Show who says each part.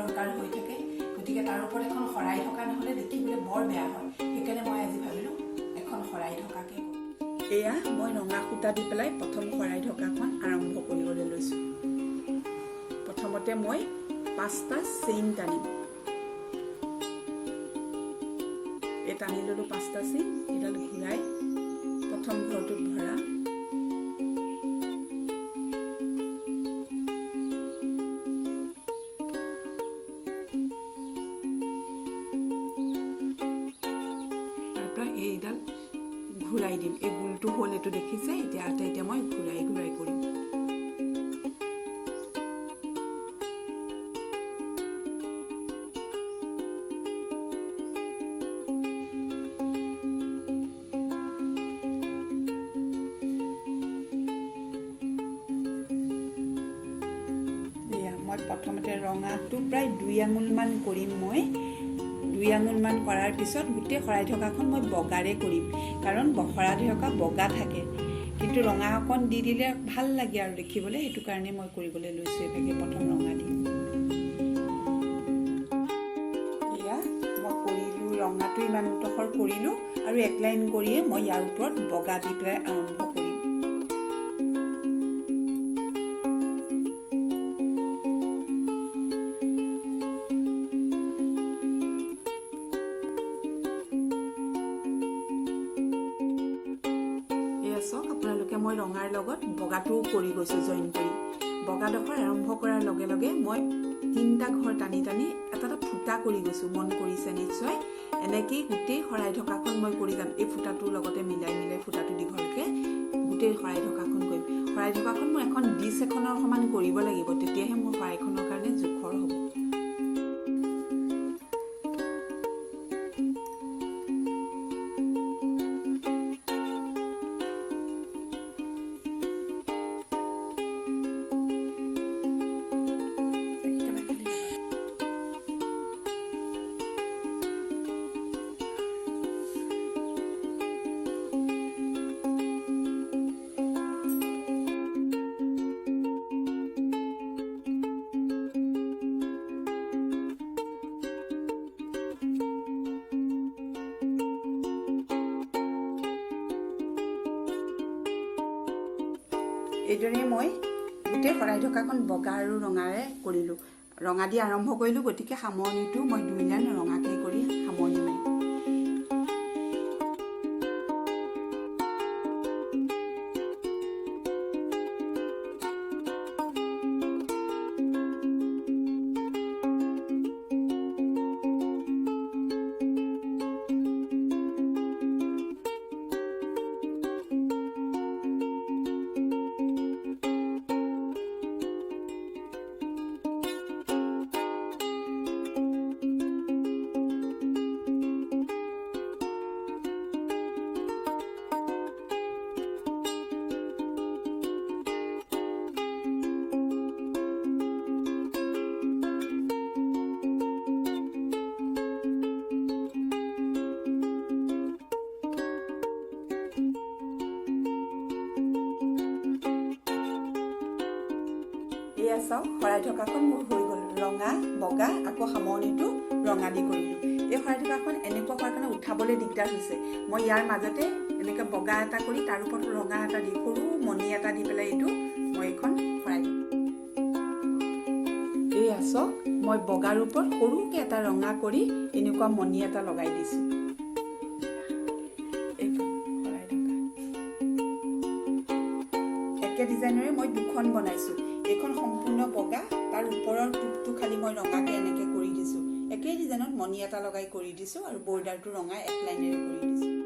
Speaker 1: দৰকাৰ হৈ থাকে, গতিকে তাৰ ওপৰত এখন শৰাই ঢকা নহ'লে দেখিবলৈ বৰ বেয়া হয়। সেইকাৰণে মই আজি ভাবিলোঁ এখন শৰাই ঢকাকে কৰোঁ। এয়া মই ৰঙা সূতা দি পেলাই প্ৰথম শৰাই ঢকাখন আৰম্ভ কৰিবলৈ লৈছোঁ। প্ৰথমতে মই 5টা চেইন টানিম। এই টানি ল'লোঁ 5টা চেইন, এডাল ঘূৰাই প্ৰথম ঘৰটোত ভৰা। এইডাল ঘূৰাই দিম। এই গোলটো হ'ল, এইটো দেখিছে। এতিয়া মই ঘূৰাই ঘূৰাই কৰিম। মই প্ৰথমতে ৰঙাটো প্ৰায় 2 আঙুলমান কৰিম। মই 2 আঙুলমান কৰাৰ পিছত গোটেই শৰাই ঢকাখন মই বগাৰে কৰিম, কাৰণ শৰাই ঢকা বগা থাকে, কিন্তু ৰঙা অকণ দি দিলে ভাল লাগে আৰু দেখিবলৈ। সেইটো কাৰণে মই কৰিবলৈ লৈছোঁ এভাগে প্ৰথম ৰঙা দিম। এয়া মই কৰিলোঁ, ৰঙাটো ইমান ডোখৰ কৰিলোঁ আৰু 1 লাইন কৰিয়ে মই ইয়াৰ ওপৰত বগা দি পেলাই আৰম্ভ কৰিম। আপোনালোকে মই ৰঙাৰ লগত বগাটোও কৰি গৈছোঁ জইন কৰি। বগাডোখৰ আৰম্ভ কৰাৰ লগে লগে মই 3টা ঘৰ টানি টানি এটা ফুটা কৰি গৈছোঁ। মন কৰিছে নিশ্চয়। এনেকেই গোটেই শৰাই ঢকাখন মই কৰি যাম। এই ফুটাটোৰ লগতে মিলাই মিলাই ফুটাটো দীঘলকৈ গোটেই শৰাই ঢকাখন কৰিম। শৰাই ঢকাখন মই এখন ডিছ এখনৰ সমান কৰিব লাগিব, তেতিয়াহে মোৰ শৰাইখনৰ কাৰণে জোখৰ হ'ব। এইদৰে মই গোটেই শৰাই ঢকাখন বগা আৰু ৰঙাৰে কৰিলোঁ। ৰঙা দি আৰম্ভ কৰিলোঁ, গতিকে সামৰণিটো মই 2 লাইন ৰঙাকৈ কৰি সামৰণি মাৰিম। এয়া চাওক, শৰাই ঢকাখন মোৰ হৈ গ'ল। ৰঙা বগা, আকৌ সামৰণিটো ৰঙা দি কৰিলোঁ। এই শৰাই ঢকাখন এনেকুৱা হোৱাৰ কাৰণে উঠাবলৈ দিগদাৰ হৈছে। মই ইয়াৰ মাজতে এনেকৈ বগা এটা কৰি তাৰ ওপৰত ৰঙা এটা দি সৰু মণি এটা দি পেলাই এইটো মই এইখন শৰাই দিম। এয়া চাওক, মই বগাৰ ওপৰত সৰুকৈ এটা ৰঙা কৰি এনেকুৱা মণি এটা লগাই দিছোঁ। একে ডিজাইনেৰে মই 2খন বনাইছোঁ। এইখন সম্পূৰ্ণ বগা, তাৰ ওপৰৰ টুপটো খালি মই ৰঙাকৈ এনেকৈ কৰি দিছোঁ। একেই ডিজাইনত মণি এটা লগাই কৰি দিছোঁ আৰু বৰ্ডাৰটো ৰঙা 1 লাইনেৰে কৰি দিছোঁ।